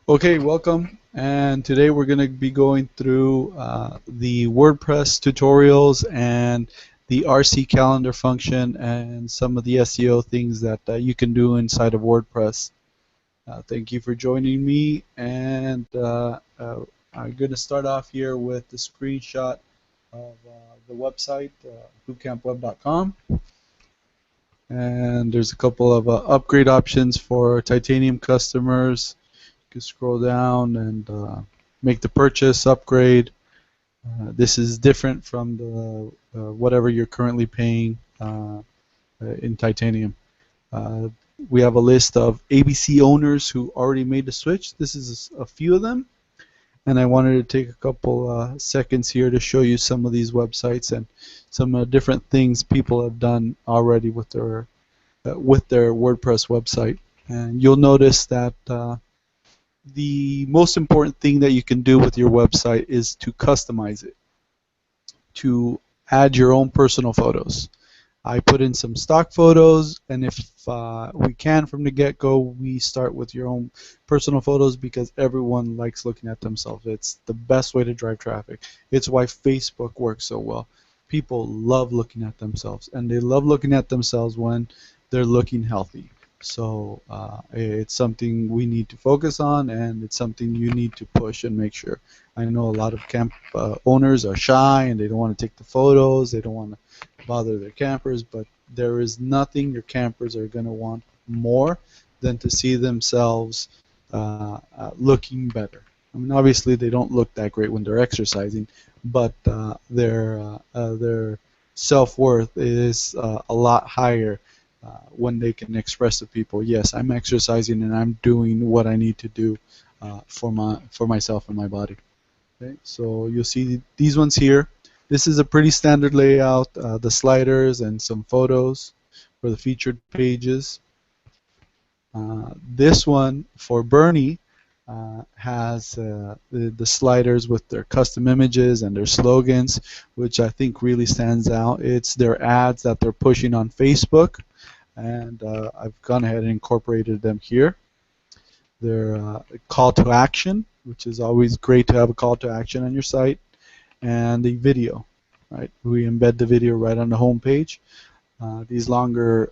Okay, welcome. And today we're going to be going through the WordPress tutorials and the RC calendar function and some of the SEO things that you can do inside of WordPress. Thank you for joining me. And I'm going to start off here with the screenshot of the website, bootcampweb.com. And there's a couple of upgrade options for titanium customers. You can scroll down and make the purchase, upgrade. This is different from the whatever you're currently paying in titanium. Uh, we have a list of ABC owners who already made the switch. This is a few of them, and I wanted to take a couple seconds here to show you some of these websites and some different things people have done already with their WordPress website. And you'll notice that the most important thing that you can do with your website is to customize it, to add your own personal photos. I put in some stock photos, and if we can from the get-go, we start with your own personal photos because everyone likes looking at themselves. It's the best way to drive traffic. It's why Facebook works so well. People love looking at themselves, and they love looking at themselves when they're looking healthy. So it's something we need to focus on, and it's something you need to push and make sure. I know a lot of camp owners are shy and they don't want to take the photos, they don't want to bother their campers, but there is nothing your campers are going to want more than to see themselves looking better. I mean, obviously they don't look that great when they're exercising, but their self-worth is a lot higher when they can express to people, yes, I'm exercising and I'm doing what I need to do for myself and my body. Okay, so you'll see these ones here. This is a pretty standard layout, the sliders and some photos for the featured pages. This one for Bernie has the sliders with their custom images and their slogans, which I think really stands out. It's their ads that they're pushing on Facebook, and I've gone ahead and incorporated them here. Their call to action, which is always great to have a call to action on your site, and the video. Right, we embed the video right on the home page. These longer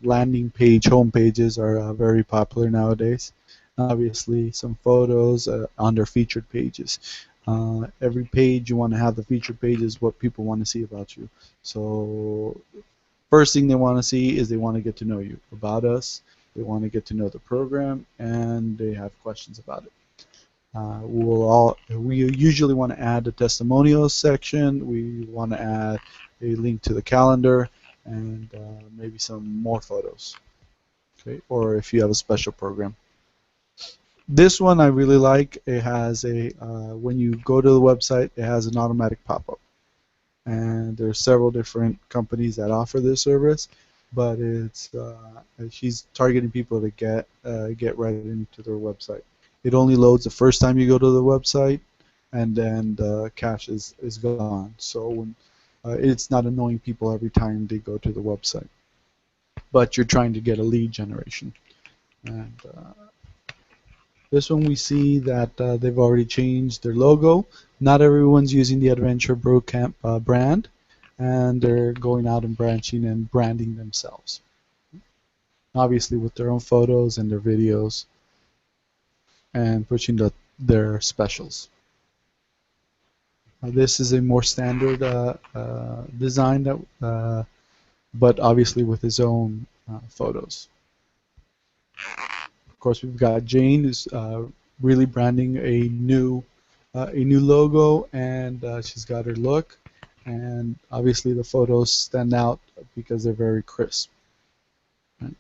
landing page home pages are very popular nowadays. Obviously, some photos on their featured pages. Every page you want to have the featured page is what people want to see about you. So first thing they want to see is they want to get to know you, about us. They want to get to know the program, and they have questions about it. We usually want to add a testimonials section. We want to add a link to the calendar and maybe some more photos. Okay, or if you have a special program. This one I really like. It has a when you go to the website, it has an automatic pop-up, and there are several different companies that offer this service, but it's she's targeting people to get right into their website. It only loads the first time you go to the website, and then the cache is gone. So when, it's not annoying people every time they go to the website, but you're trying to get a lead generation. And this one we see that they've already changed their logo. Not everyone's using the Adventure Brew Camp brand, and they're going out and branching and branding themselves. Obviously with their own photos and their videos, and pushing their specials. This is a more standard design, but obviously with his own photos. Of course, we've got Jane, who's really branding a new logo, and she's got her look, and obviously the photos stand out because they're very crisp. Right?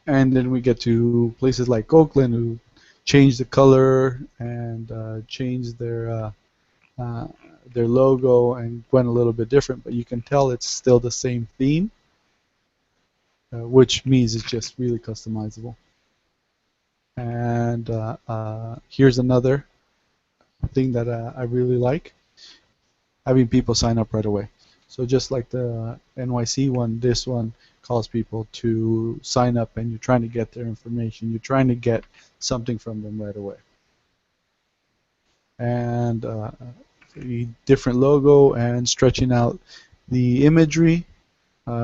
And then we get to places like Oakland, who changed the color and changed their logo and went a little bit different, but you can tell it's still the same theme, which means it's just really customizable. And here's another thing that I really like, having people sign up right away. So just like the NYC one, this one calls people to sign up, and you're trying to get their information. You're trying to get something from them right away. And the different logo and stretching out the imagery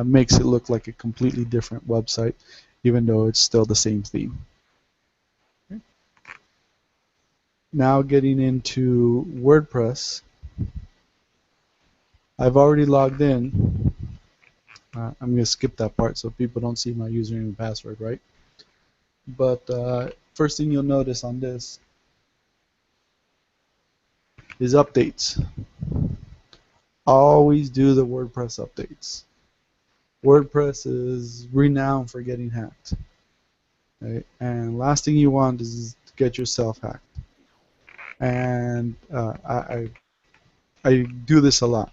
makes it look like a completely different website, even though it's still the same theme. Okay. Now getting into WordPress, I've already logged in. I'm going to skip that part so people don't see my username and password, right? But first thing you'll notice on this is updates. Always do the WordPress updates. WordPress is renowned for getting hacked. Right? And last thing you want is to get yourself hacked. And I do this a lot.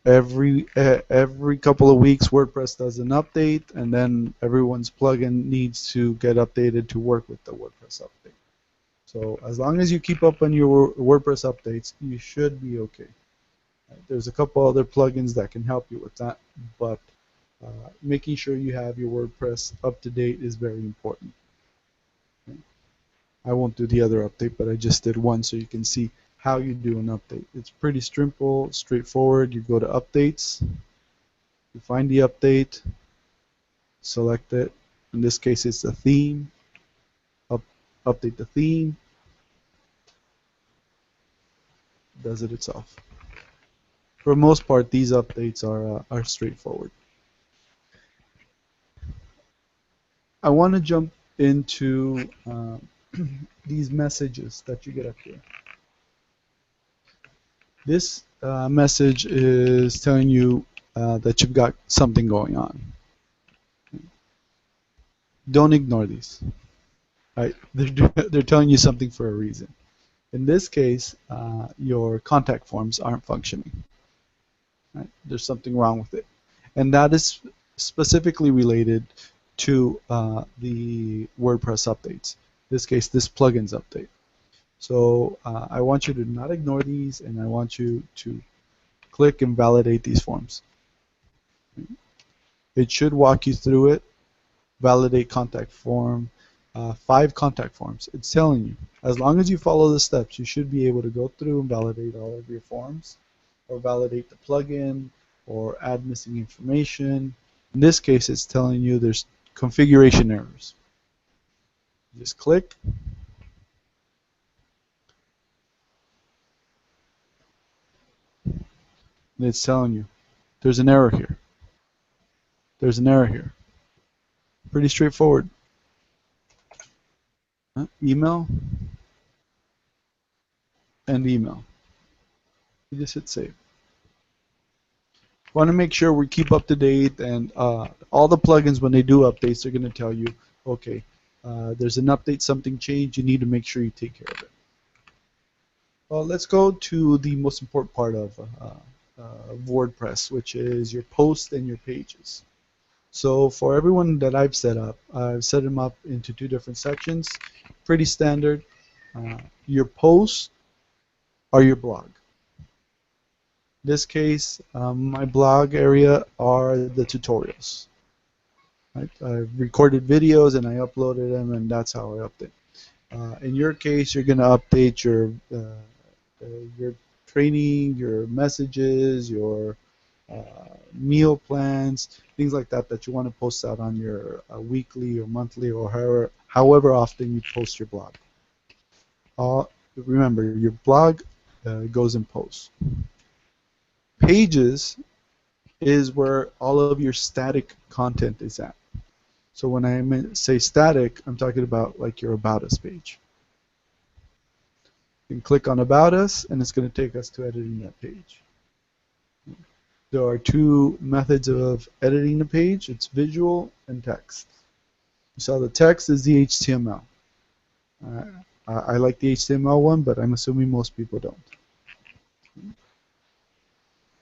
Every couple of weeks, WordPress does an update, and then everyone's plugin needs to get updated to work with the WordPress update. So as long as you keep up on your WordPress updates, you should be okay. There's a couple other plugins that can help you with that, but making sure you have your WordPress up to date is very important. I won't do the other update, but I just did one so you can see how you do an update. It's pretty simple, straightforward. You go to updates, you find the update, select it. In this case, it's a theme. Update the theme. Does it itself. For the most part, these updates are straightforward. I want to jump into these messages that you get up here. This message is telling you that you've got something going on. Don't ignore these. Right? They're telling you something for a reason. In this case, your contact forms aren't functioning. Right? There's something wrong with it. And that is specifically related to the WordPress updates. In this case, this plugins update. So I want you to not ignore these, and I want you to click and validate these forms. It should walk you through it. Validate contact form, 5 contact forms. It's telling you, as long as you follow the steps, you should be able to go through and validate all of your forms, or validate the plugin, or add missing information. In this case, it's telling you there's configuration errors. Just click. And it's telling you there's an error here. There's an error here. Pretty straightforward. Email and email. You just hit save. Want to make sure we keep up to date, and all the plugins, when they do updates, they're going to tell you, okay, there's an update, something changed, you need to make sure you take care of it. Well, let's go to the most important part of WordPress, which is your posts and your pages. So for everyone that I've set them up into 2 different sections. Pretty standard. Your posts are your blog. In this case, my blog area are the tutorials. Right? I've recorded videos and I uploaded them, and that's how I update. In your case, you're going to update your training, your messages, your meal plans, things like that that you want to post out on your weekly or monthly, or however often you post your blog. Remember, your blog goes in posts. Pages is where all of your static content is at. So when I say static, I'm talking about like your About Us page. You can click on About Us, and it's going to take us to editing that page. There are 2 methods of editing the page. It's visual and text. You saw the text is the HTML. I like the HTML one, but I'm assuming most people don't.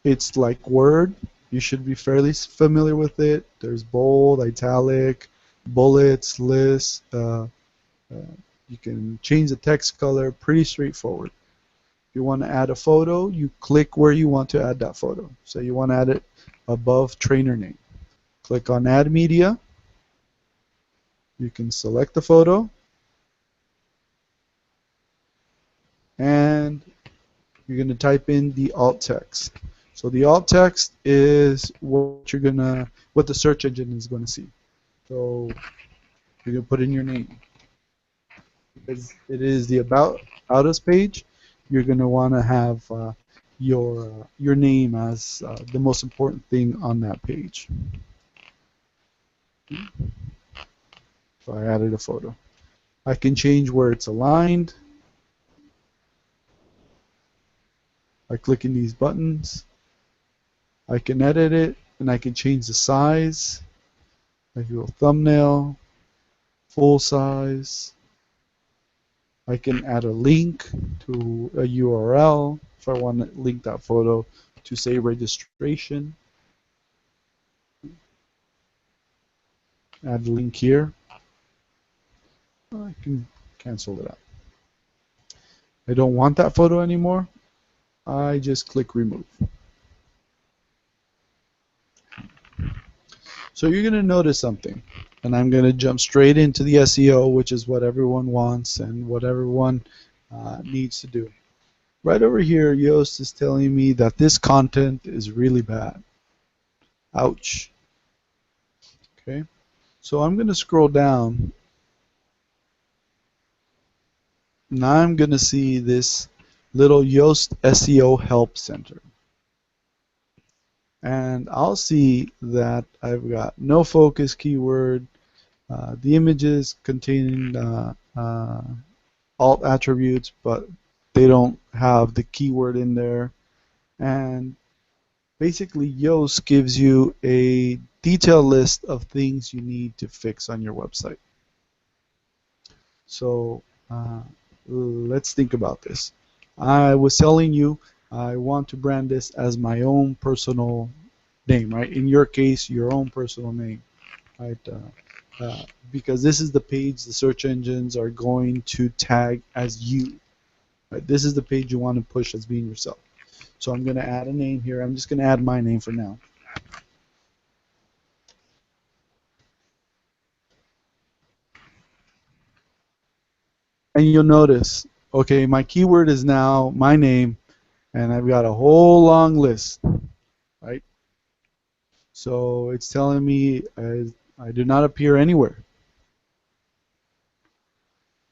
It's like Word. You should be fairly familiar with it. There's bold, italic, bullets, lists. You can change the text color. Pretty straightforward. If you want to add a photo, you click where you want to add that photo. So you want to add it above trainer name. Click on Add Media. You can select the photo. And you're going to type in the alt text. So the alt text is what the search engine is going to see. So you're going to put in your name. Because it is the About Us page, you're going to want to have your name as the most important thing on that page. So I added a photo. I can change where it's aligned by clicking these buttons. I can edit it, and I can change the size. I can go thumbnail, full size. I can add a link to a URL if I want to link that photo to, say, registration. Add a link here. I can cancel it out. I don't want that photo anymore. I just click remove. So you're going to notice something, and I'm going to jump straight into the SEO, which is what everyone wants and what everyone needs to do. Right over here, Yoast is telling me that this content is really bad. Ouch. Okay, so I'm going to scroll down. Now I'm going to see this little Yoast SEO Help Center. And I'll see that I've got no focus keyword, the images containing alt attributes, but they don't have the keyword in there. And basically, Yoast gives you a detailed list of things you need to fix on your website. So let's think about this. I was telling you I want to brand this as my own personal name, right? In your case, your own personal name, right? Because this is the page the search engines are going to tag as you. Right? This is the page you want to push as being yourself. So I'm going to add a name here. I'm just going to add my name for now. And you'll notice, okay, my keyword is now my name, and I've got a whole long list, right? So it's telling me I do not appear anywhere.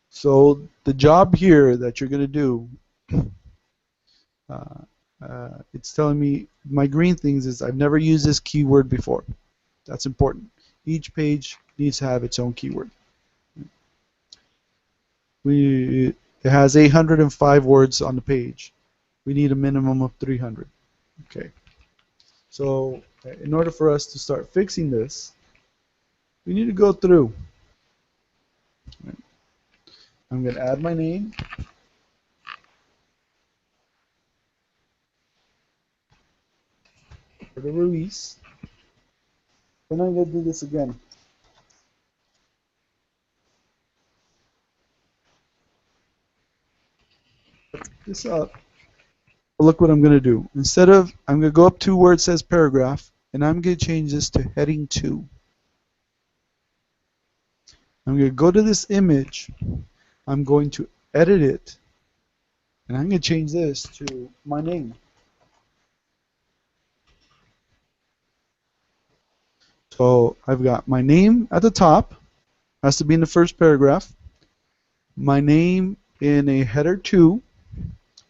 So the job here that you're going to do, it's telling me my green things is I've never used this keyword before. That's important. Each page needs to have its own keyword. It has 805 words on the page. We need a minimum of 300. Okay. So in order for us to start fixing this, we need to go through. I'm going to add my name. For the release. Then I'm going to do this again. Let's pick this up. Look what I'm going to do. Instead of, I'm going to go up to where it says paragraph, and I'm going to change this to heading 2. I'm going to go to this image. I'm going to edit it, and I'm going to change this to my name. So I've got my name at the top, has to be in the first paragraph, my name in a header 2,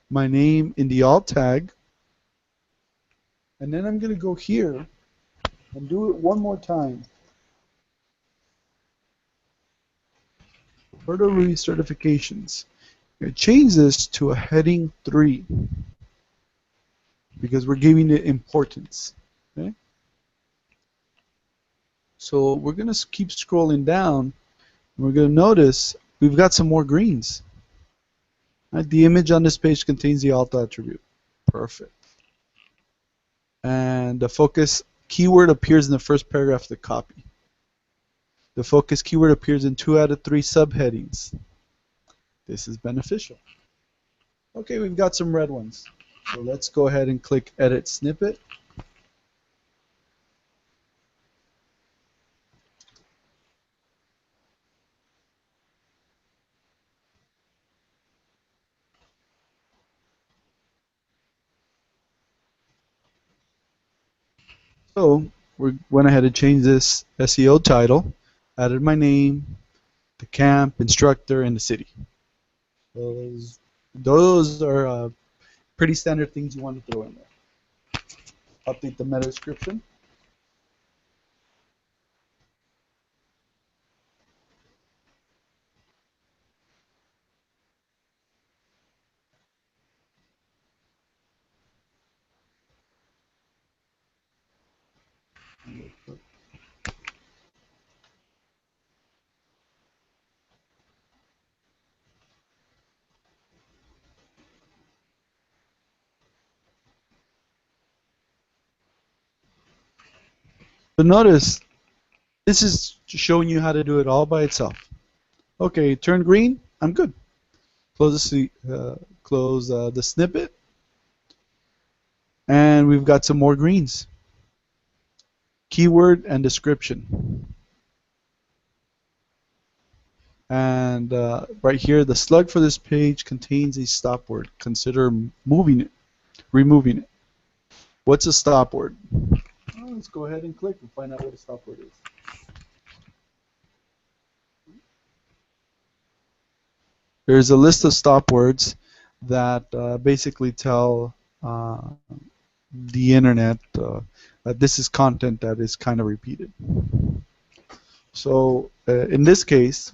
my name in the alt tag, and then I'm going to go here and do it one more time. For the recertifications, I'm going to change this to a heading 3 because we're giving it importance. Okay? So we're going to keep scrolling down. And we're going to notice we've got some more greens. Right? The image on this page contains the alt attribute. Perfect. And the focus keyword appears in the first paragraph of the copy. The focus keyword appears in 2 out of 3 subheadings. This is beneficial. Okay, we've got some red ones. So let's go ahead and click Edit Snippet. So we went ahead and changed this SEO title, added my name, the camp, instructor, and the city. Those are pretty standard things you want to throw in there. Update the meta description. But notice, this is showing you how to do it all by itself. Okay, turn green. I'm good. Close the snippet, and we've got some more greens. Keyword and description. And right here, the slug for this page contains a stop word. Consider removing it. What's a stop word? Well, let's go ahead and click and find out what a stop word is. There's a list of stop words that basically tell the internet that this is content that is kind of repeated. So in this case,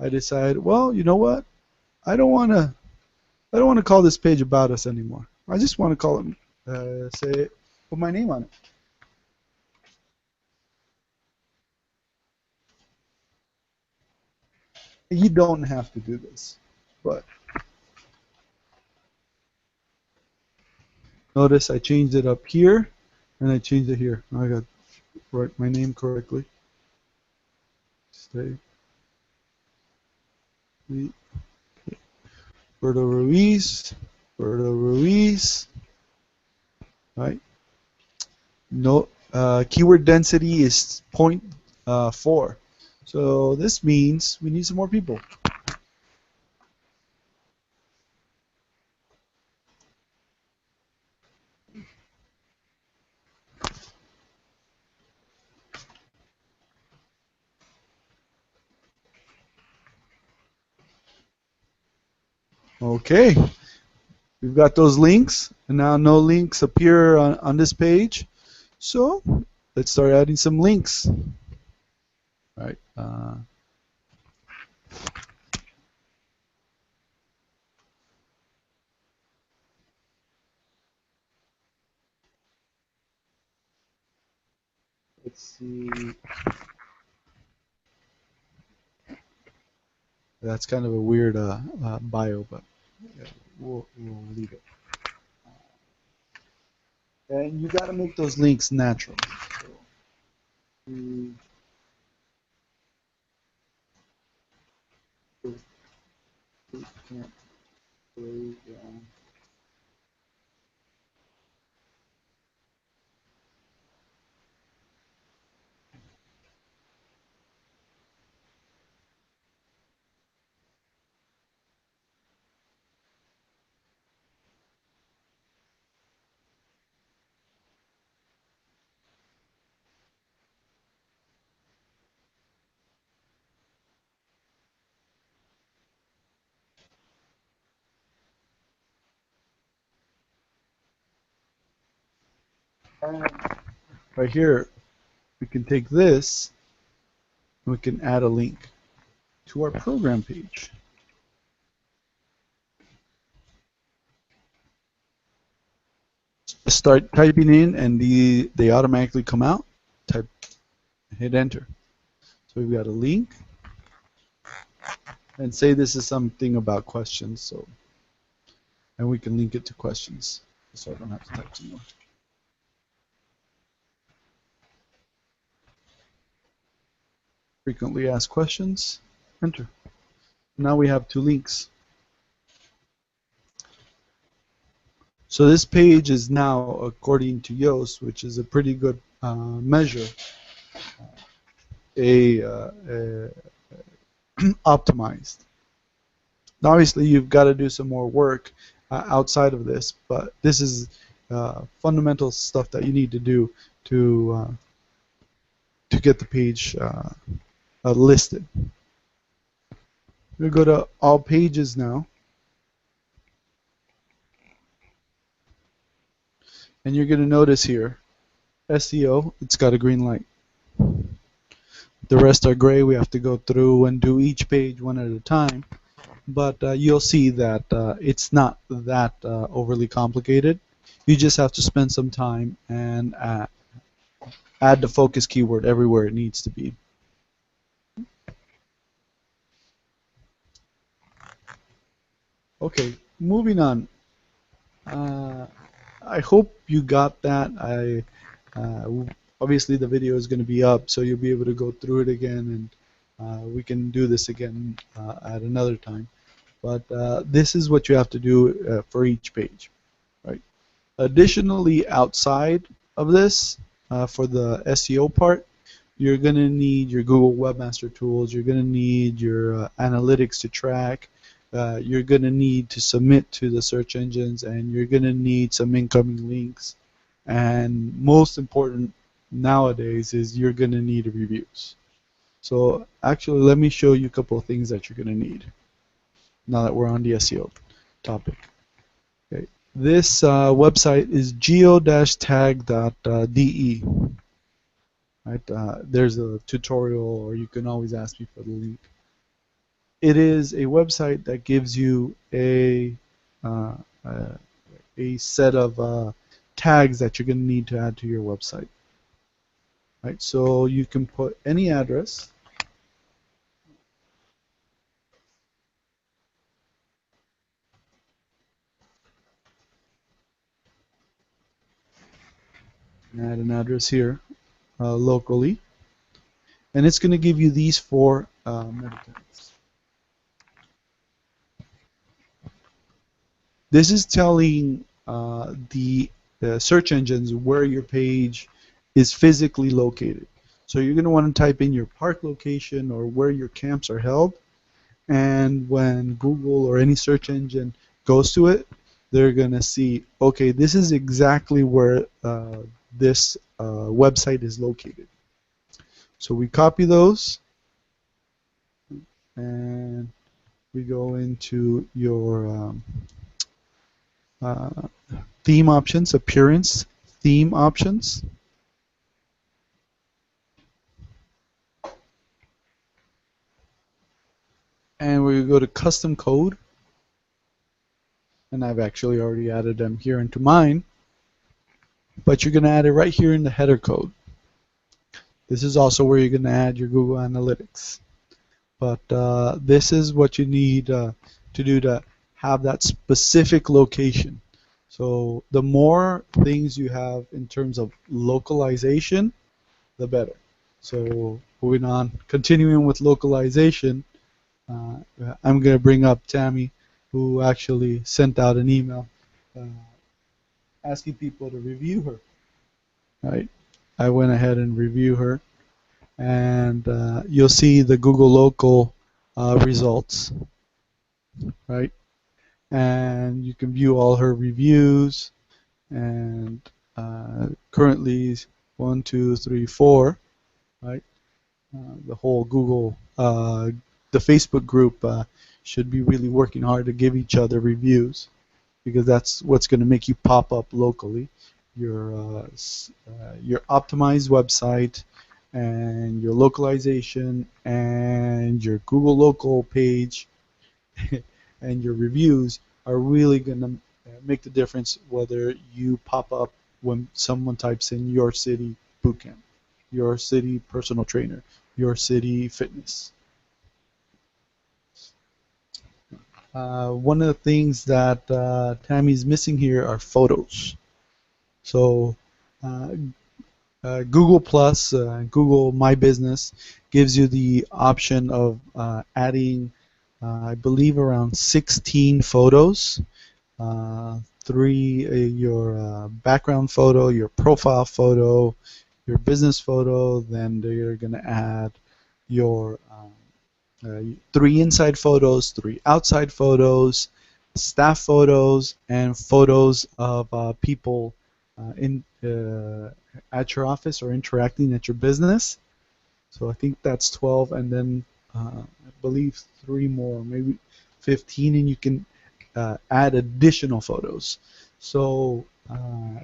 I decided, well, you know what? I don't want to call this page about us anymore. I just want to call it, put my name on it. You don't have to do this, but notice I changed it up here, and I changed it here. I got write my name correctly. Stay. Berto Ruiz. Berto Ruiz. Right. No. Keyword density is 0.4. So this means we need some more people. Okay, we've got those links, and now no links appear on this page. So let's start adding some links. All right. Let's see. That's kind of a weird bio, but yeah, we'll leave it. And you got to make those links natural. So, can't play down. And right here, we can take this, and we can add a link to our program page. Start typing in, and they automatically come out. Type, hit enter. So we've got a link, and say this is something about questions. So, and we can link it to questions, so I don't have to type some more. Frequently asked questions. Enter. Now we have two links. So this page is now, according to Yoast, which is a pretty good measure, a optimized. Now, obviously, you've got to do some more work outside of this, but this is fundamental stuff that you need to do to get the page listed. We'll go to all pages now, and you're going to notice here, SEO, it's got a green light. The rest are gray. We have to go through and do each page one at a time. But you'll see that it's not that overly complicated. You just have to spend some time and add the focus keyword everywhere it needs to be. Okay, moving on. I hope you got that. Obviously the video is going to be up, so you'll be able to go through it again, and we can do this again at another time. But this is what you have to do for each page, right? Additionally, outside of this, for the SEO part, you're going to need your Google Webmaster Tools. You're going to need your analytics to track. You're going to need to submit to the search engines, and you're going to need some incoming links. And most important nowadays is you're going to need reviews. So actually, let me show you a couple of things that you're going to need now that we're on the SEO topic. Okay. This website is geo-tag.de. Right? There's a tutorial, or you can always ask me for the link. It is a website that gives you a set of tags that you're going to need to add to your website. Right? So you can put any address. Add an address here locally, and it's going to give you these four meta tags. This is telling the search engines where your page is physically located. So you're going to want to type in your park location or where your camps are held, and when Google or any search engine goes to it, they're going to see, okay, this is exactly where this website is located. So we copy those, and we go into your theme options, appearance, theme options. And we go to custom code. And I've actually already added them here into mine. But you're going to add it right here in the header code. This is also where you're going to add your Google Analytics. But this is what you need to do to have that specific location. So the more things you have in terms of localization, the better. So moving on, continuing with localization, I'm going to bring up Tammy, who actually sent out an email asking people to review her. Right? I went ahead and reviewed her, and you'll see the Google Local results. Right? And you can view all her reviews, and currently 1, 2, 3, 4, right? The whole Google, the Facebook group should be really working hard to give each other reviews, because that's what's going to make you pop up locally. Your optimized website, and your localization, and your Google Local page, and your reviews are really going to make the difference whether you pop up when someone types in your city bootcamp, your city personal trainer, your city fitness. One of the things that Tammy's missing here are photos. So Google Plus, Google My Business gives you the option of adding I believe around 16 photos your background photo, your profile photo, your business photo. Then you're going to add your 3 inside photos, 3 outside photos, staff photos, and photos of people in at your office or interacting at your business. So I think that's 12, and then I believe 3 more, maybe 15, and you can add additional photos. So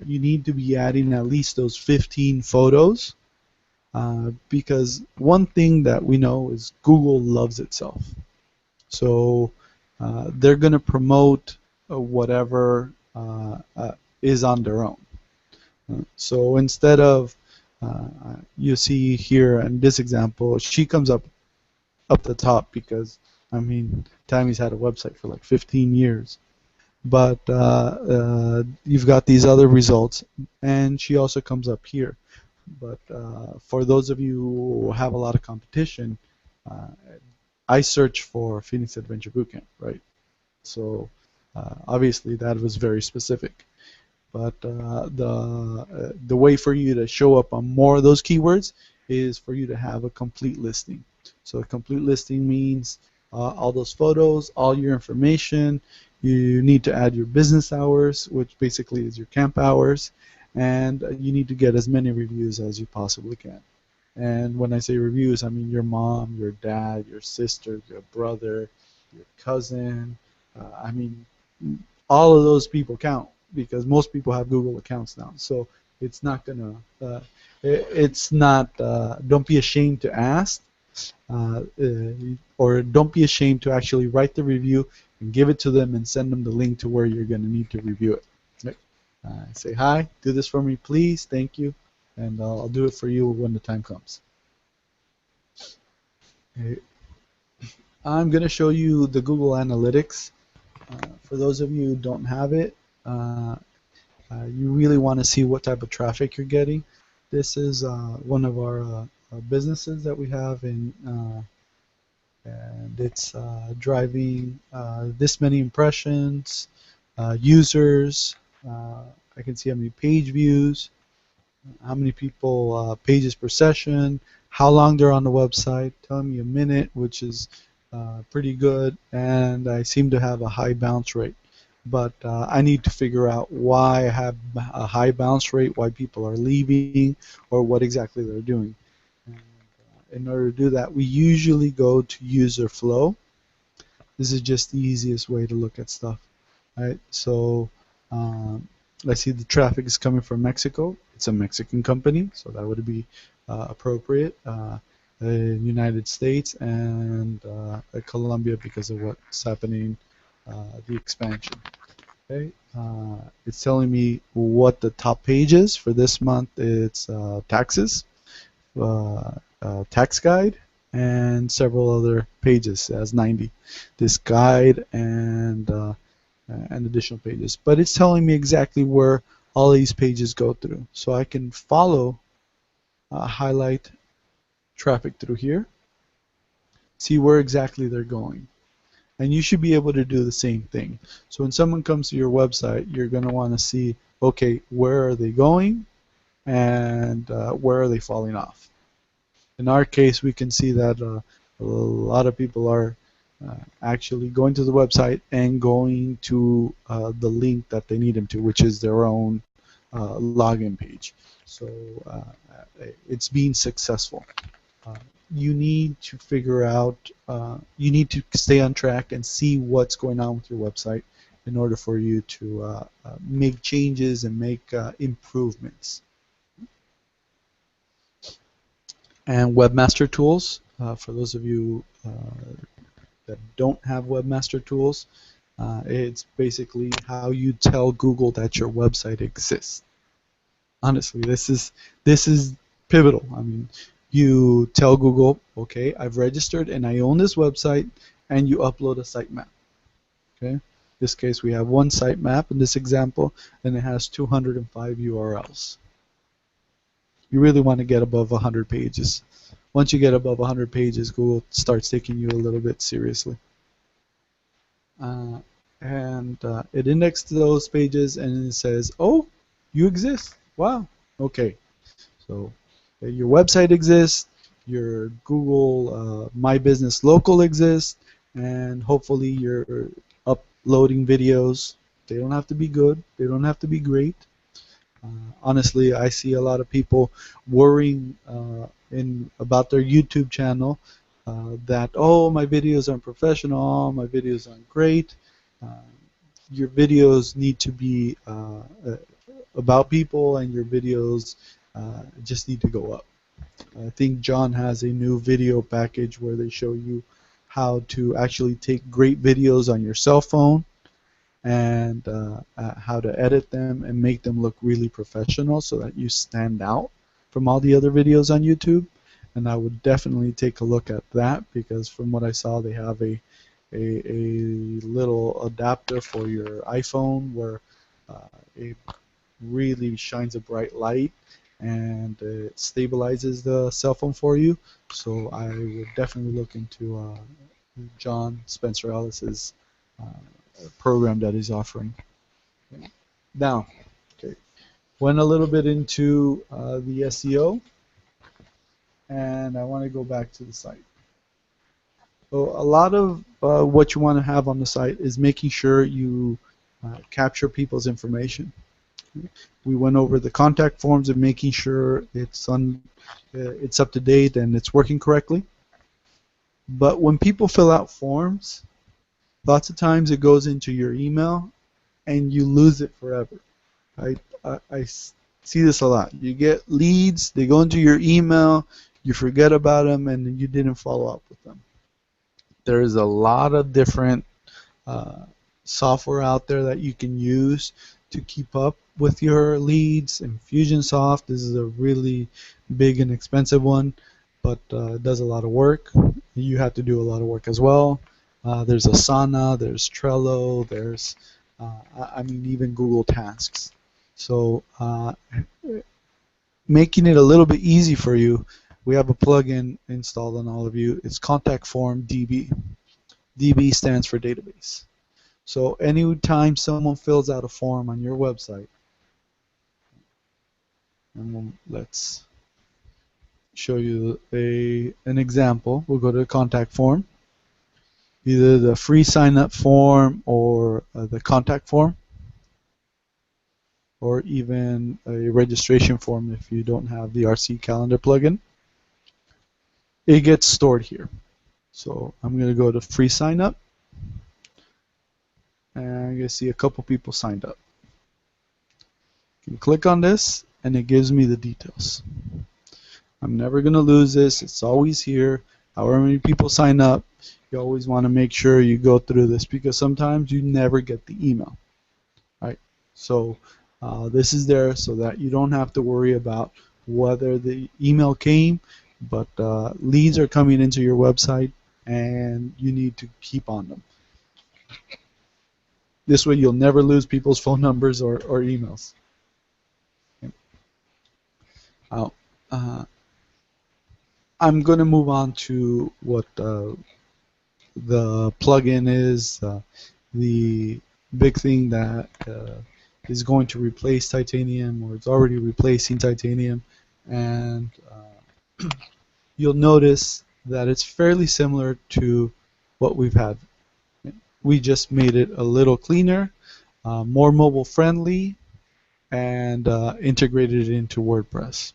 you need to be adding at least those 15 photos because one thing that we know is Google loves itself. So they're going to promote whatever is on their own. So instead of you see here in this example, she comes up the top because I mean Tammy's had a website for like 15 years, but you've got these other results, and she also comes up here. But for those of you who have a lot of competition, uh, I search for Phoenix Adventure Bootcamp, right? So obviously that was very specific. But the way for you to show up on more of those keywords is for you to have a complete listing. So a complete listing means all those photos, all your information. You need to add your business hours, which basically is your camp hours, and you need to get as many reviews as you possibly can. And when I say reviews, I mean your mom, your dad, your sister, your brother, your cousin. I mean, all of those people count because most people have Google accounts now. So it's not gonna. It's not. Don't be ashamed to ask, or don't be ashamed to actually write the review and give it to them and send them the link to where you're gonna need to review it. Right? Say hi. Do this for me, please. Thank you, and I'll do it for you when the time comes. Okay. I'm gonna show you the Google Analytics. For those of you who don't have it, you really want to see what type of traffic you're getting. This is one of our businesses that we have and it's driving this many impressions, users. I can see how many page views, how many people pages per session, how long they're on the website, telling me a minute, which is pretty good, and I seem to have a high bounce rate. But I need to figure out why I have a high bounce rate, why people are leaving, or what exactly they're doing. And, in order to do that, we usually go to user flow. This is just the easiest way to look at stuff. Right? So I see the traffic is coming from Mexico. It's a Mexican company, so that would be appropriate. United States and Colombia because of what's happening, the expansion. Okay, it's telling me what the top page is for this month. It's taxes, tax guide, and several other pages. It has 90. This guide and additional pages. But it's telling me exactly where all these pages go through. So I can follow, highlight traffic through here, see where exactly they're going. And you should be able to do the same thing. So when someone comes to your website, you're going to want to see, okay, where are they going and where are they falling off. In our case, we can see that a lot of people are actually going to the website and going to the link that they need them to, which is their own login page. So it's being successful. You need to figure out, you need to stay on track and see what's going on with your website in order for you to make changes and make improvements. And Webmaster Tools, for those of you that don't have Webmaster Tools, it's basically how you tell Google that your website exists. Honestly, this is pivotal. I mean, you tell Google, okay, I've registered and I own this website, and you upload a sitemap. Okay, in this case we have one sitemap in this example, and it has 205 URLs. You really want to get above 100 pages. Once you get above 100 pages, Google starts taking you a little bit seriously. and it indexed those pages, and it says, oh, you exist. Wow. Okay. So your website exists, your Google My Business Local exists, and hopefully you're uploading videos. They don't have to be good. They don't have to be great. Honestly, I see a lot of people worrying in about their YouTube channel that, oh, my videos aren't professional, my videos aren't great. Uh, your videos need to be about people, and your videos just need to go up. I think John has a new video package where they show you how to actually take great videos on your cell phone, and how to edit them and make them look really professional so that you stand out from all the other videos on YouTube. And I would definitely take a look at that, because from what I saw, they have a little adapter for your iPhone where it really shines a bright light, and it stabilizes the cell phone for you. So I would definitely look into John Spencer Ellis's program that he's offering. Now, okay, went a little bit into the SEO, and I want to go back to the site. So a lot of what you want to have on the site is making sure you capture people's information. We went over the contact forms and making sure it's up to date and it's working correctly. But when people fill out forms, lots of times it goes into your email and you lose it forever. I see this a lot. You get leads, they go into your email, you forget about them, and you didn't follow up with them. There's a lot of different uh, software out there that you can use to keep up with your leads. Infusionsoft, this is a really big and expensive one, but it does a lot of work. You have to do a lot of work as well. There's Asana, there's Trello, there's I mean, even Google Tasks. So making it a little bit easy for you, we have a plugin installed on all of you. It's Contact Form DB. DB stands for database. So anytime someone fills out a form on your website, and let's show you an example. We'll go to the contact form, either the free sign up form or the contact form, or even a registration form if you don't have the RC Calendar plugin. It gets stored here. So I'm going to go to free sign up, and I'm going to see a couple people signed up. You can click on this and it gives me the details. I'm never going to lose this. It's always here. However many people sign up, you always want to make sure you go through this, because sometimes you never get the email. Right? So this is there so that you don't have to worry about whether the email came, but leads are coming into your website and you need to keep on them. This way you'll never lose people's phone numbers or emails. Okay. I'm going to move on to what the plugin is, the big thing that is going to replace Titanium, or it's already replacing Titanium, and you'll notice that it's fairly similar to what we've had. We just made it a little cleaner, more mobile friendly, and integrated it into WordPress.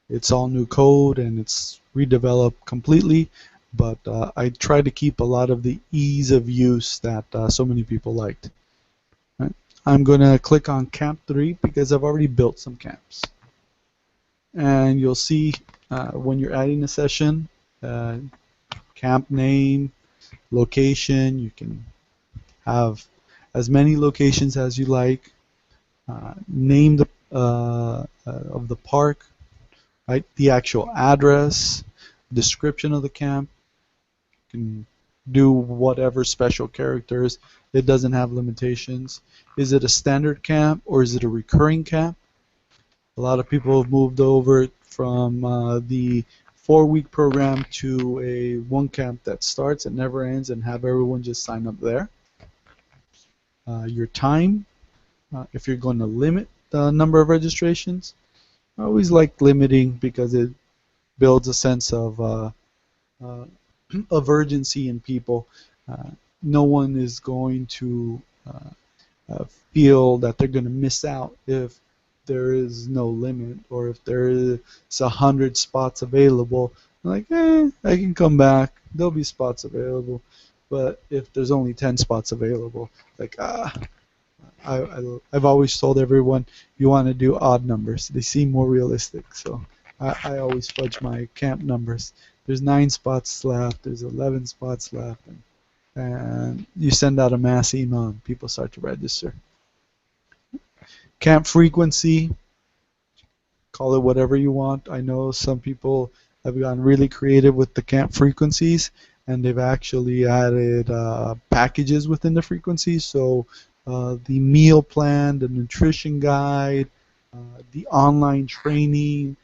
It's all new code and it's redeveloped completely, but I try to keep a lot of the ease of use that so many people liked. Right? I'm going to click on Camp 3 because I've already built some camps. And you'll see when you're adding a session, camp name, location, you can have as many locations as you like, name of the park, right? The actual address, description of the camp. You can do whatever special characters. It doesn't have limitations. Is it a standard camp or is it a recurring camp? A lot of people have moved over from the 4-week program to a one camp that starts and never ends, and have everyone just sign up there. Your time, if you're going to limit the number of registrations, I always like limiting because it builds a sense uh, of urgency in people. Uh, no one is going to uh, feel that they're going to miss out if there is no limit, or if there is 100 spots available. Like, I can come back. There'll be spots available. But if there's only 10 spots available, like, I've always told everyone you want to do odd numbers. They seem more realistic. So I always fudge my camp numbers. There's 9 spots left. There's 11 spots left. And you send out a mass email and people start to register. Camp frequency, call it whatever you want. I know some people have gotten really creative with the camp frequencies, and they've actually added packages within the frequencies. So the meal plan, the nutrition guide, the online training,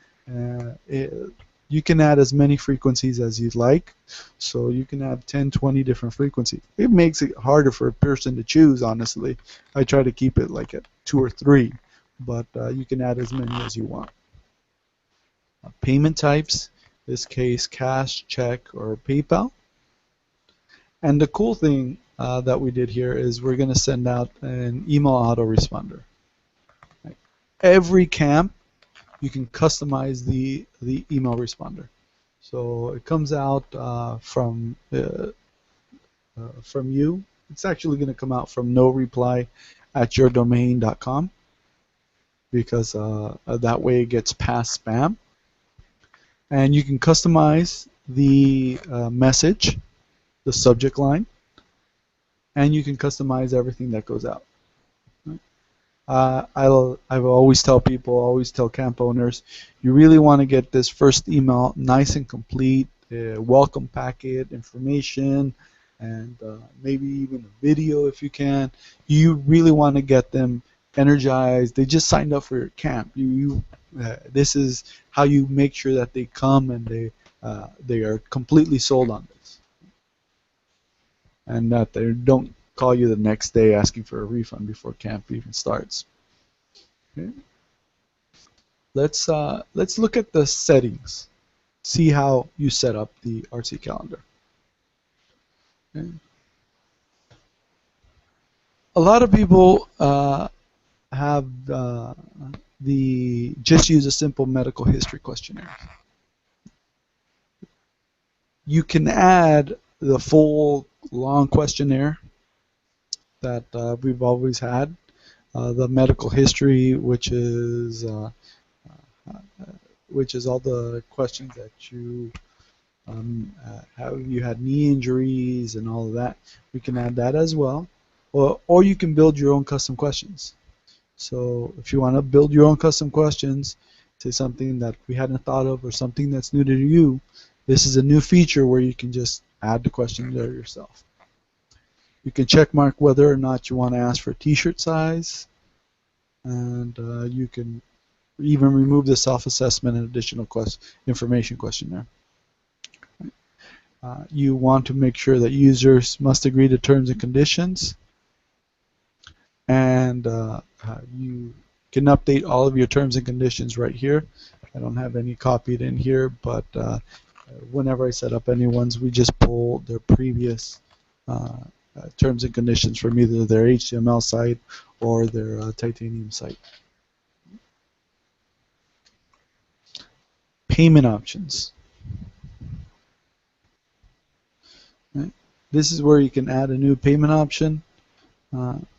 you can add as many frequencies as you'd like. So you can have 10, 20 different frequencies. It makes it harder for a person to choose, honestly. I try to keep it like at 2 or 3, but you can add as many as you want. Payment types, in this case cash, check, or PayPal. And the cool thing that we did here is we're going to send out an email autoresponder. Right. Every camp, you can customize the email responder. So it comes out from you. It's actually going to come out from no reply at yourdomain.com, because that way it gets past spam. And you can customize the message, the subject line, and you can customize everything that goes out. I always tell people, always tell camp owners, you really want to get this first email nice and complete, welcome packet, information, and maybe even a video if you can. You really want to get them energized. They just signed up for your camp. This is how you make sure that they come and they are completely sold on this, and that they don't call you the next day asking for a refund before camp even starts. Okay. Let's look at the settings. See how you set up the RC calendar. Okay. A lot of people have just use a simple medical history questionnaire. You can add the full long questionnaire that we've always had, the medical history, which is all the questions that have you had knee injuries and all of that. We can add that as well, or you can build your own custom questions. So if you want to build your own custom questions, say something that we hadn't thought of or something that's new to you, this is a new feature where you can just add the question there yourself. You can check mark whether or not you want to ask for t-shirt size, and you can even remove the self-assessment and additional information questionnaire. You want to make sure that users must agree to terms and conditions, and you can update all of your terms and conditions right here. I don't have any copied in here, but whenever I set up anyone's, we just pull their previous terms and conditions from either their HTML site or their Titanium site. Payment options. Right. This is where you can add a new payment option.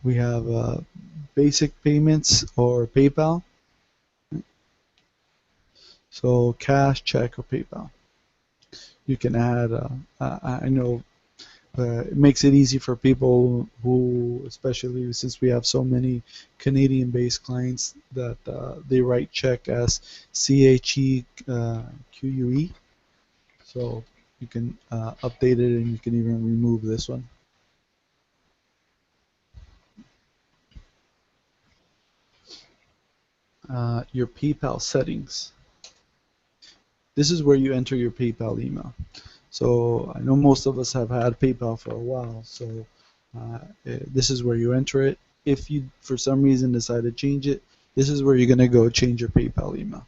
We have basic payments or PayPal. So cash, check, or PayPal. You can add, I know it makes it easy for people who, especially since we have so many Canadian-based clients, that they write check as CHEQUE. So you can update it, and you can even remove this one. Your PayPal settings. This is where you enter your PayPal email. So I know most of us have had PayPal for a while, so this is where you enter it. If you, for some reason, decide to change it, this is where you're going to go change your PayPal email.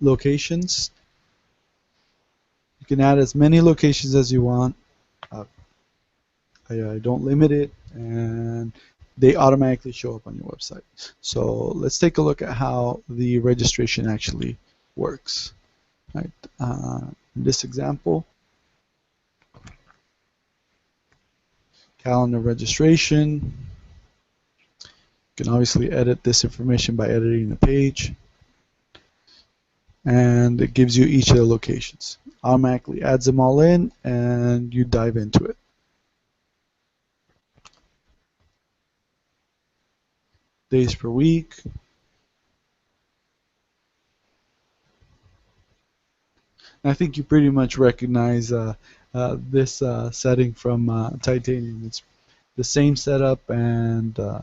Locations. You can add as many locations as you want. Uh, I don't limit it, and they automatically show up on your website. So let's take a look at how the registration actually works. Right. In this example, calendar registration. You can obviously edit this information by editing the page, and it gives you each of the locations. Automatically adds them all in, and you dive into it. Days per week. I think you pretty much recognize this setting from Titanium. It's the same setup and uh,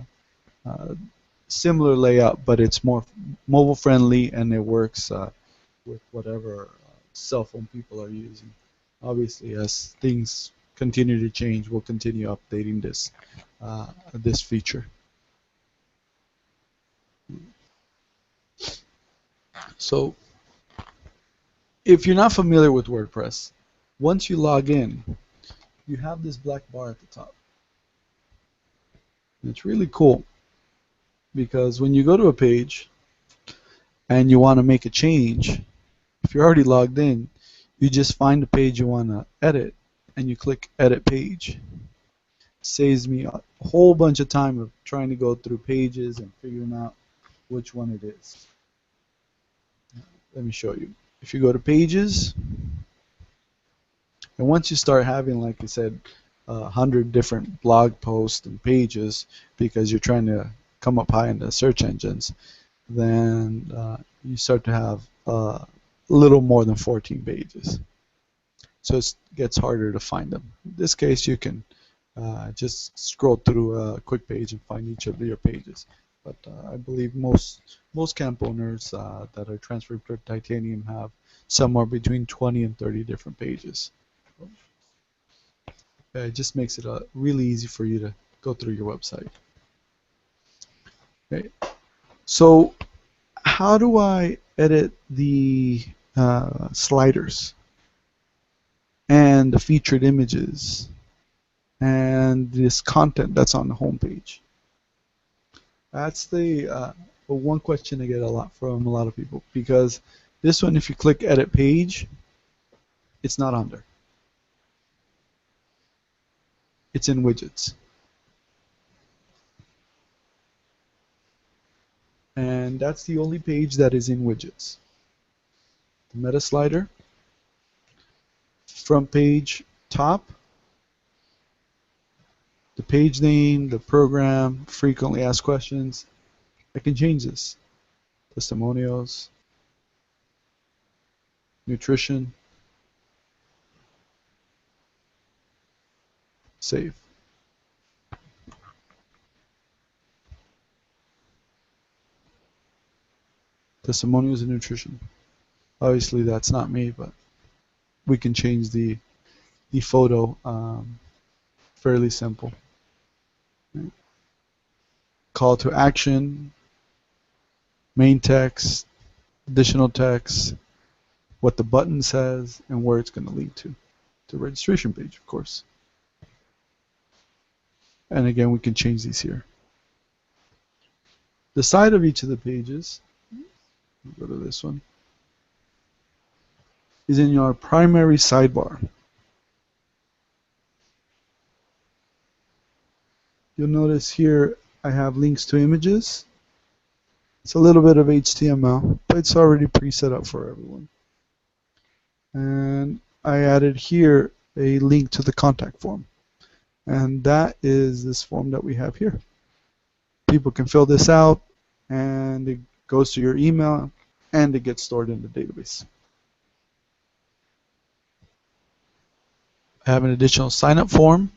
similar layout, but it's more mobile friendly, and it works with whatever cell phone people are using. Obviously, as things continue to change, we'll continue updating this feature. So if you're not familiar with WordPress, once you log in, you have this black bar at the top. And it's really cool because when you go to a page and you want to make a change, if you're already logged in, you just find the page you want to edit and you click Edit Page. Saves me a whole bunch of time of trying to go through pages and figuring out which one it is. Let me show you. If you go to Pages, and once you start having, like I said, 100 different blog posts and pages because you're trying to come up high in the search engines, then you start to have a little more than 14 pages. So it gets harder to find them. In this case, you can just scroll through a quick page and find each of your pages. But I believe most camp owners that are transferred to Titanium have somewhere between 20 and 30 different pages. It just makes it really easy for you to go through your website. Okay. So how do I edit the sliders and the featured images and this content that's on the home page? That's the one question I get a lot from a lot of people, because this one, if you click Edit Page, it's not under. It's in Widgets. And that's the only page that is in Widgets. The meta slider, front page, top, the page name, the program, frequently asked questions. I can change this. Testimonials, nutrition, save. Testimonials and nutrition. Obviously that's not me, but we can change the photo. Fairly simple. Call to action, main text, additional text, what the button says, and where it's going to lead to. The registration page, of course. And again, we can change these here. The side of each of the pages, go to this one, is in your primary sidebar. You'll notice here I have links to images. It's a little bit of HTML, but it's already pre-set up for everyone. And I added here a link to the contact form. And that is this form that we have here. People can fill this out, and it goes to your email, and it gets stored in the database. I have an additional sign-up form.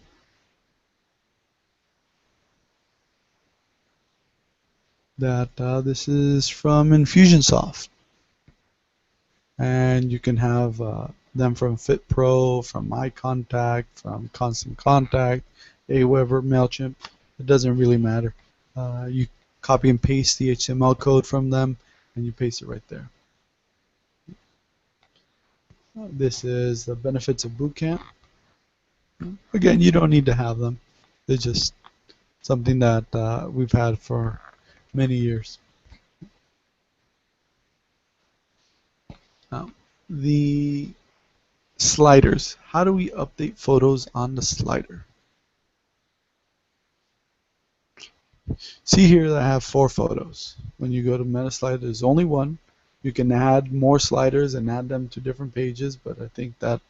That this is from Infusionsoft. and you can have them from FitPro, from MyContact, from Constant Contact, Aweber, MailChimp. It doesn't really matter. You copy and paste the HTML code from them, and you paste it right there. This is the benefits of Bootcamp. Again, you don't need to have them. They're just something that we've had for many years. The sliders. How do we update photos on the slider? See here that I have 4 photos. When you go to Meta Slider, there's only one. You can add more sliders and add them to different pages, but I think that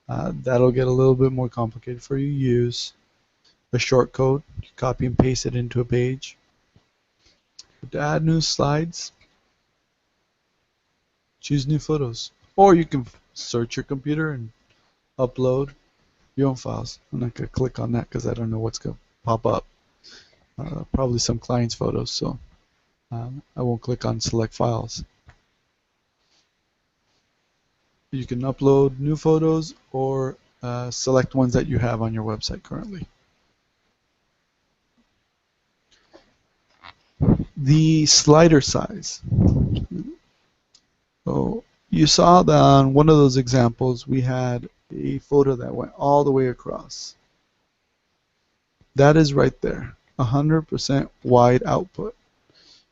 that'll get a little bit more complicated for you to use. A shortcode, you copy and paste it into a page. To add new slides, choose new photos. Or you can search your computer and upload your own files. I'm not going to click on that because I don't know what's going to pop up. Probably some client's photos, so I won't click on select files. You can upload new photos or select ones that you have on your website currently. The slider size. So you saw that on one of those examples we had a photo that went all the way across. That is right there, 100% wide output.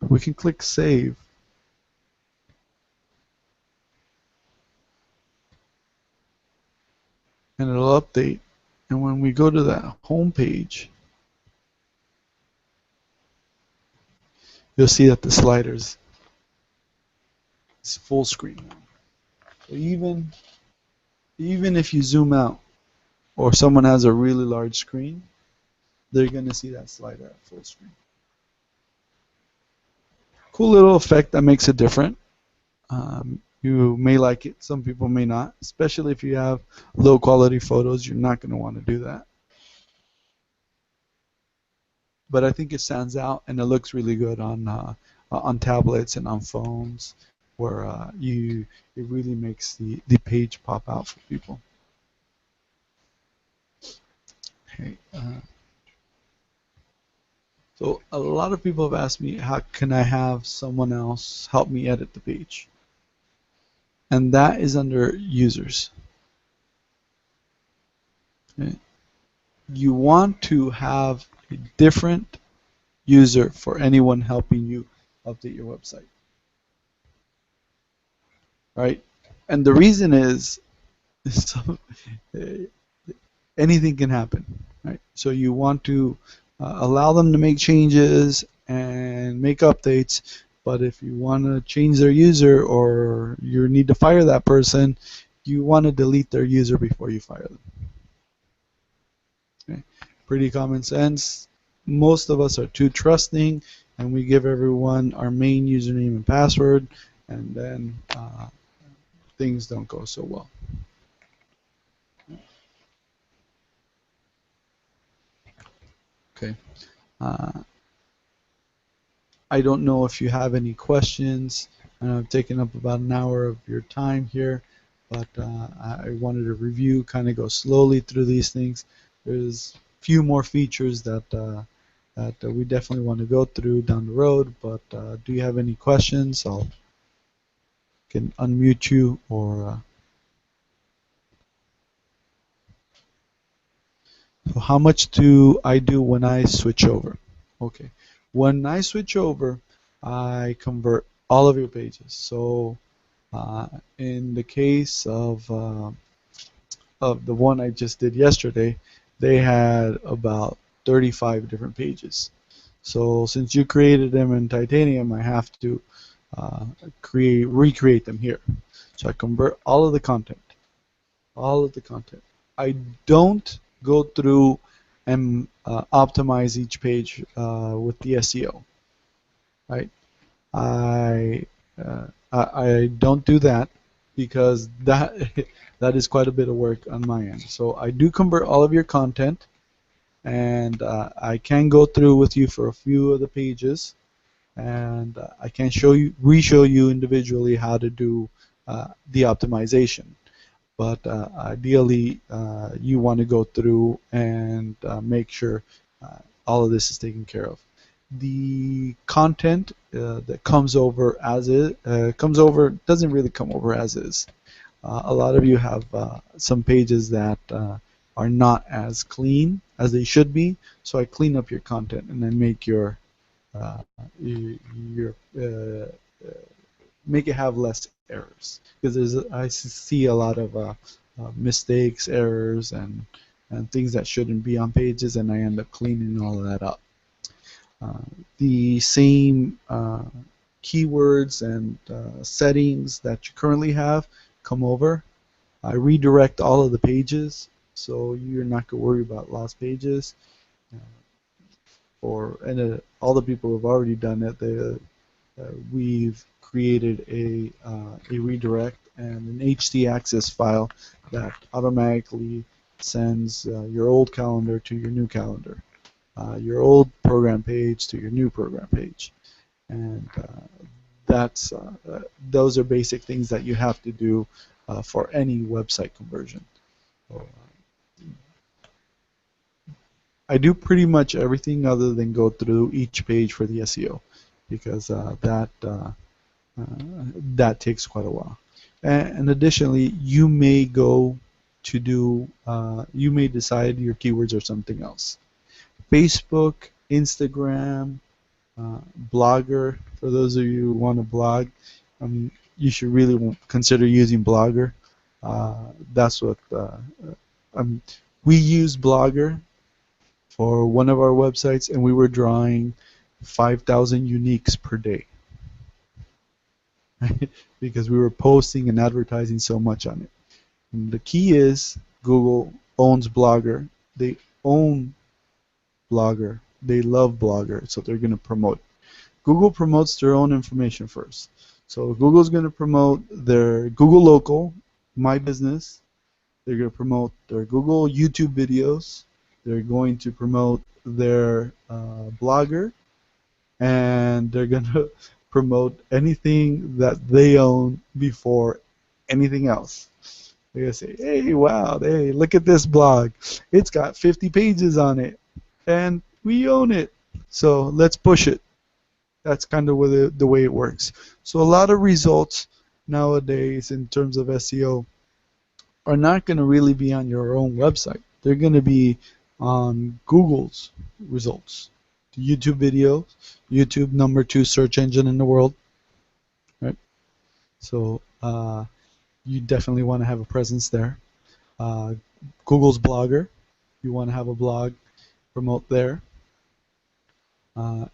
We can click save. And it'll update. And when we go to that home page, you'll see that the sliders is full screen now. So even if you zoom out or someone has a really large screen, they're going to see that slider at full screen. Cool little effect that makes it different. You may like it, some people may not, especially if you have low quality photos, you're not going to want to do that. But I think it stands out and it looks really good on tablets and on phones, where it really makes the page pop out for people. Okay. So a lot of people have asked me, how can I have someone else help me edit the page? And that is under users. Okay. You want to have a different user for anyone helping you update your website. Right? And the reason is anything can happen. Right? So you want to allow them to make changes and make updates, but if you want to change their user or you need to fire that person, you want to delete their user before you fire them. Okay. Pretty common sense. Most of us are too trusting, and we give everyone our main username and password, and then things don't go so well. Okay. I don't know if you have any questions. I know I've taken up about an hour of your time here, but I wanted to review, kind of go slowly through these things. There's a few more features that we definitely want to go through down the road, but do you have any questions? I can unmute you or... So how much do I do when I switch over? Okay, when I switch over, I convert all of your pages. So in the case of the one I just did yesterday, they had about 35 different pages. So since you created them in Titanium, I have to recreate them here. So I convert all of the content. All of the content. I don't go through and optimize each page with the SEO. Right? I don't do that because that is quite a bit of work on my end. So I do convert all of your content, and I can go through with you for a few of the pages, and I can re-show you individually how to do the optimization. But ideally, you want to go through and make sure all of this is taken care of. The content that comes over as is doesn't really come over as is. A lot of you have some pages that are not as clean as they should be, so I clean up your content and then make uh, your make it have less errors, because I see a lot of mistakes, errors, and things that shouldn't be on pages, and I end up cleaning all of that up. Uh, the same keywords and settings that you currently have come over. I redirect all of the pages, so you're not going to worry about lost pages. All the people who have already done it, we've created a redirect and an htaccess file that automatically sends your old calendar to your new calendar, your old program page to your new program page, and that's those are basic things that you have to do for any website conversion. So, I do pretty much everything other than go through each page for the SEO, because that takes quite a while. And additionally, you may you may decide your keywords are something else. Facebook, Instagram, Blogger. For those of you who want to blog, you should really consider using Blogger. That's what we use Blogger for one of our websites, and we were drawing 5,000 uniques per day. Because we were posting and advertising so much on it. And the key is Google owns Blogger. They own Blogger. They love Blogger, so they're going to promote it. Google promotes their own information first. So Google's going to promote their Google Local, My Business. They're going to promote their Google YouTube videos. They're going to promote their Blogger, and they're going to promote anything that they own before anything else. They're going to say, hey, wow, hey, look at this blog. It's got 50 pages on it, and we own it, so let's push it. That's kind of the way it works. So a lot of results nowadays in terms of SEO are not going to really be on your own website. They're going to be on Google's results. The YouTube videos, YouTube #2 search engine in the world, right? So you definitely want to have a presence there. Google's Blogger, you want to have a blog, promote there.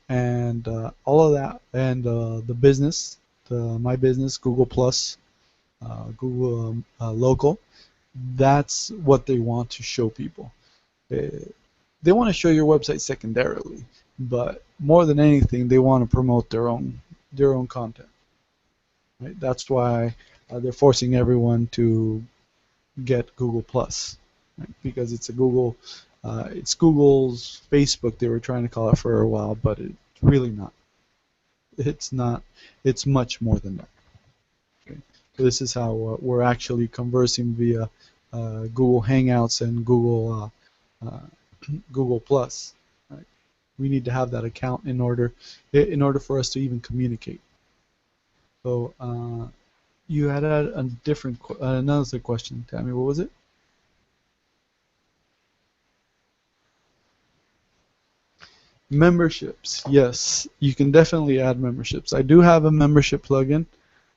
And all of that, and the business, My Business, Google Plus, Google Local, that's what they want to show people. They want to show your website secondarily, but more than anything, they want to promote their own content. Right? That's why they're forcing everyone to get Google Plus, right? Because it's it's Google's Facebook. They were trying to call it for a while, but it's really not. It's not. It's much more than that. Okay? So this is how we're actually conversing via Google Hangouts and Google Plus. Right? We need to have that account in order for us to even communicate. So you had a different another question, Tammy. What was it? Memberships. Yes, you can definitely add memberships. I do have a membership plugin.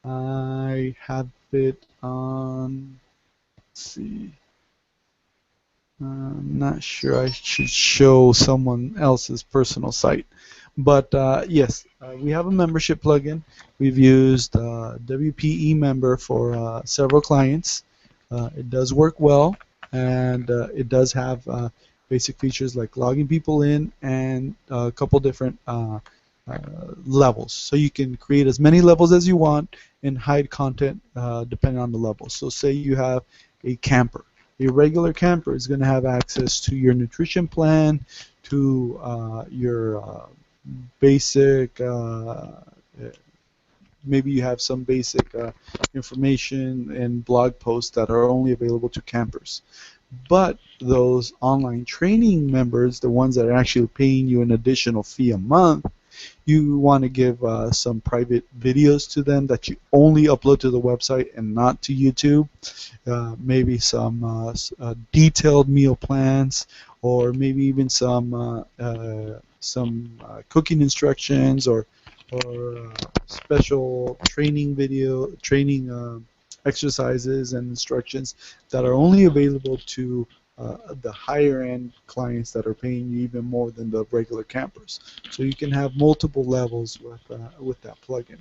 I have it on. Let's see. I'm not sure I should show someone else's personal site. But yes, we have a membership plugin. We've used WPE Member for several clients. It does work well, and it does have basic features like logging people in and a couple different levels. So you can create as many levels as you want and hide content depending on the level. So say you have a camper. A regular camper is going to have access to your nutrition plan, to your basic maybe you have some basic information and blog posts that are only available to campers. But those online training members, the ones that are actually paying you an additional fee a month, you want to give some private videos to them that you only upload to the website and not to YouTube. Maybe some detailed meal plans, or maybe even some cooking instructions, or special training exercises and instructions that are only available to the higher end clients that are paying you even more than the regular campers. So you can have multiple levels with that plugin.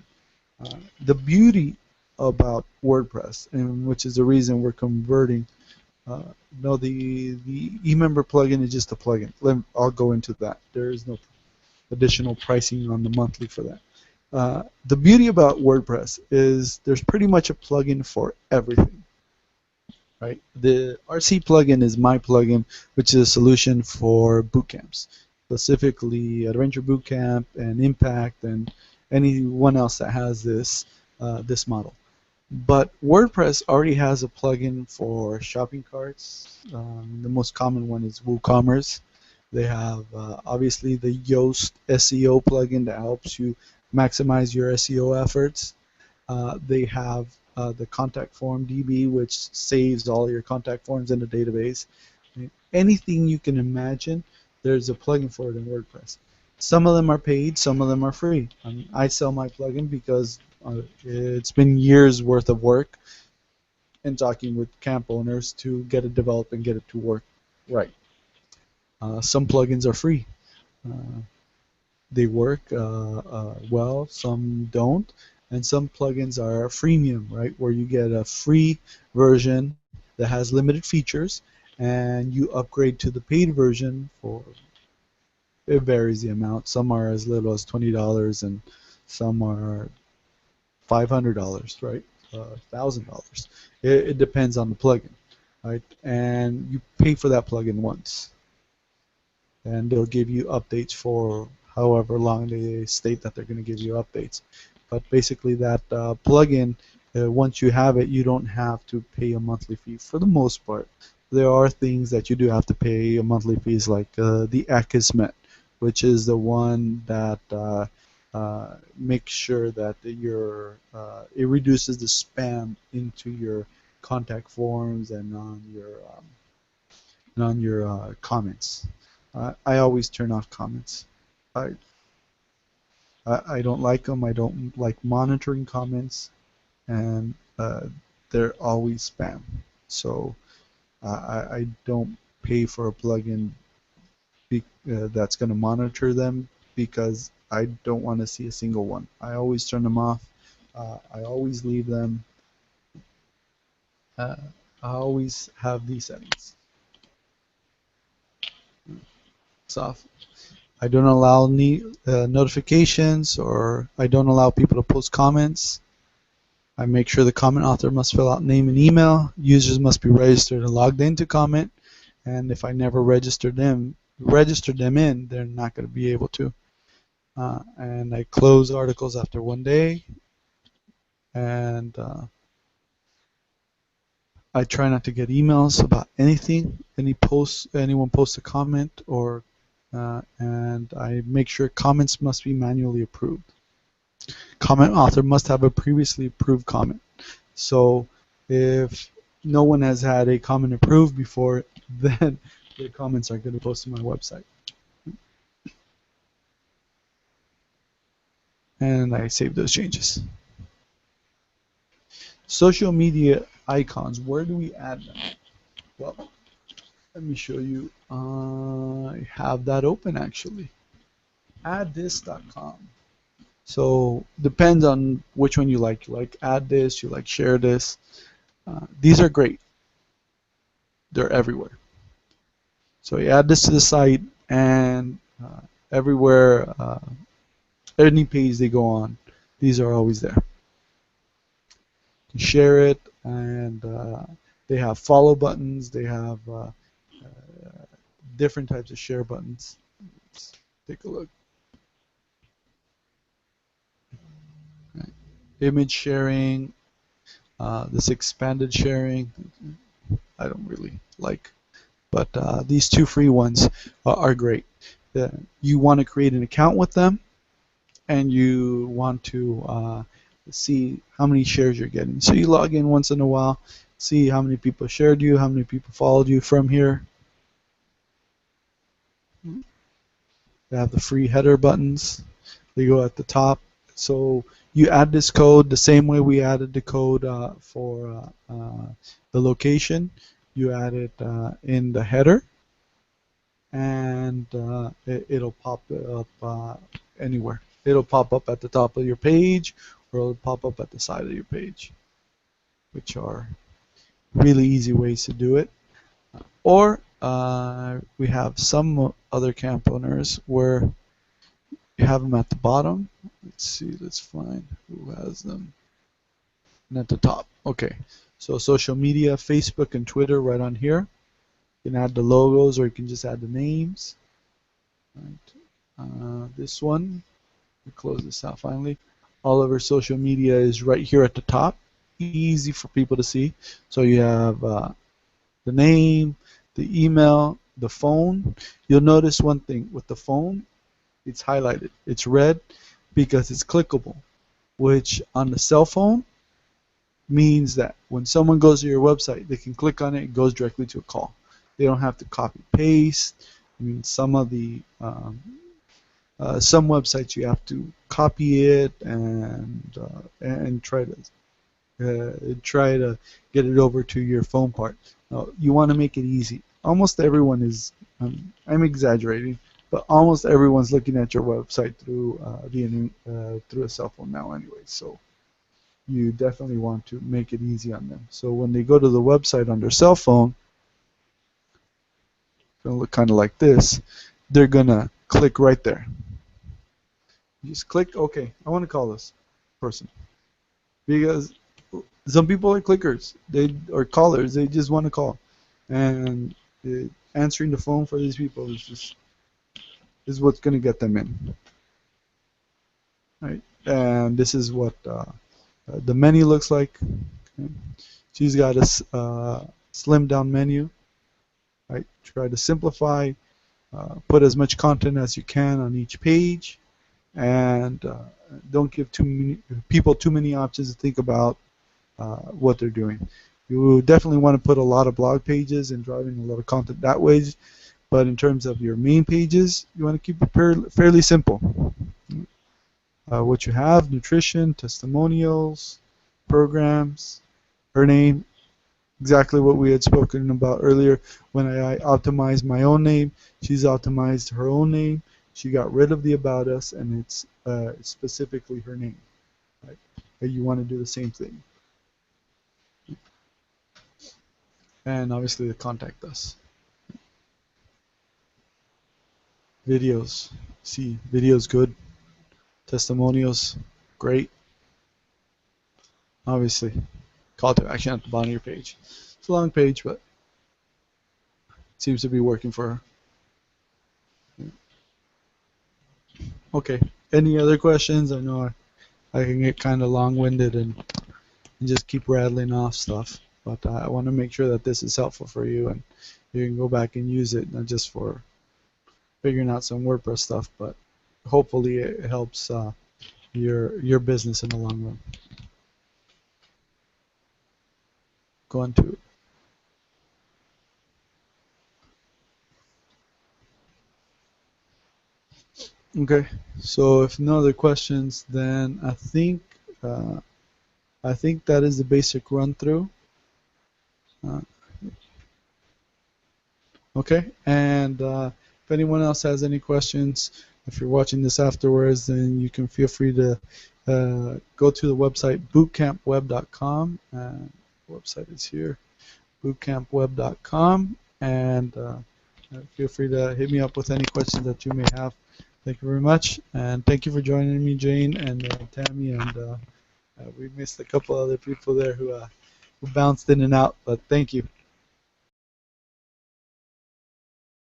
The beauty about WordPress, and which is the reason we're converting. No, the eMember plugin is just a plugin. I'll go into that. There is no additional pricing on the monthly for that. The beauty about WordPress is there's pretty much a plugin for everything. Right? The RC plugin is my plugin, which is a solution for boot camps, specifically Adventure Bootcamp and Impact and anyone else that has this model. But WordPress already has a plugin for shopping carts. The most common one is WooCommerce. They have obviously the Yoast SEO plugin that helps you maximize your SEO efforts. They have the contact form DB, which saves all your contact forms in the database. I mean, anything you can imagine, there's a plugin for it in WordPress. Some of them are paid, some of them are free. I sell my plugin because it's been years worth of work and talking with camp owners to get it developed and get it to work right. Some plugins are free. Uh, they work well, some don't, and some plugins are freemium, right, where you get a free version that has limited features, and you upgrade to the paid version for, it varies the amount. Some are as little as $20, and some are $500, right? $1,000. It depends on the plugin, right? And you pay for that plugin once, and they'll give you updates for however long they state that they're going to give you updates. But basically, that plugin, once you have it, you don't have to pay a monthly fee for the most part. There are things that you do have to pay a monthly fees, like the Akismet, which is the one that makes sure that it reduces the spam into your contact forms and on your comments. I always turn off comments. I, I don't like them. I don't like monitoring comments, and they're always spam. So I don't pay for a plugin that's going to monitor them because I don't want to see a single one. I always turn them off. I always leave them. Uh, I always have these settings. It's off. I don't allow notifications, or I don't allow people to post comments. I make sure the comment author must fill out name and email. Users must be registered and logged in to comment. And if I never register them in, they're not going to be able to. And I close articles after 1 day. And I try not to get emails about anything, anyone posts a comment, and I make sure comments must be manually approved. Comment author must have a previously approved comment. So if no one has had a comment approved before, then the comments aren't going to post to my website. And I save those changes. Social media icons, where do we add them? Well, let me show you. I have that open actually. Addthis.com. So depends on which one you like. You like add this, you like share this. These are great. They're everywhere. So you add this to the site, and everywhere, any page they go on, these are always there. You share it, and they have follow buttons. They have different types of share buttons. Let's take a look. Right. image sharing, this expanded sharing, I don't really like. But these two free ones are great. You want to create an account with them, and you want to see how many shares you're getting. So you log in once in a while, see how many people shared you, how many people followed you from here. You have the free header buttons. They go at the top. So you add this code the same way we added the code for the location. You add it in the header, and it'll pop up anywhere. It'll pop up at the top of your page, or it'll pop up at the side of your page, which are really easy ways to do it. Or we have some other camp owners where you have them at the bottom. Let's see, let's find who has them. And at the top. Okay, so social media, Facebook and Twitter right on here. You can add the logos, or you can just add the names. Right. This one, we close this out finally. All of our social media is right here at the top. Easy for people to see. So you have the name, the email, the phone. You'll notice one thing with the phone, it's highlighted. It's red because it's clickable, which on the cell phone means that when someone goes to your website, they can click on it, it goes directly to a call. They don't have to copy paste. I mean, some of the some websites you have to copy it and try to get it over to your phone part. Now, you want to make it easy. Almost everyone is. I'm exaggerating, but almost everyone's looking at your website through through a cell phone now, anyway. So you definitely want to make it easy on them. So when they go to the website on their cell phone, it's gonna look kind of like this. They're gonna click right there. You just click, okay, I want to call this person, because some people are clickers, or callers. They just want to call, and answering the phone for these people is what's going to get them in, right? And this is what the menu looks like. Okay. She's got a slimmed down menu, right? Try to simplify, put as much content as you can on each page, and don't give too many people too many options to think about what they're doing. You definitely want to put a lot of blog pages and driving a lot of content that way, but in terms of your main pages, you want to keep it fairly simple. What you have: nutrition, testimonials, programs, her name, exactly what we had spoken about earlier. When I optimized my own name, she's optimized her own name. She got rid of the about us, and it's specifically her name. Right? You want to do the same thing. And obviously the contact us. Videos. See, videos good. Testimonials, great. Obviously, call to action at the bottom of your page. It's a long page, but it seems to be working for her. Okay, any other questions? I know I can get kind of long-winded and just keep rattling off stuff, but I want to make sure that this is helpful for you, and you can go back and use it, not just for figuring out some WordPress stuff, but hopefully it helps your business in the long run. Go on to it. Okay, so if no other questions, then I think that is the basic run through. Okay, and if anyone else has any questions, if you're watching this afterwards, then you can feel free to go to the website bootcampweb.com. Website is here, bootcampweb.com, and feel free to hit me up with any questions that you may have. Thank you very much, and thank you for joining me, Jane and Tammy, and we missed a couple other people there who bounced in and out, but thank you.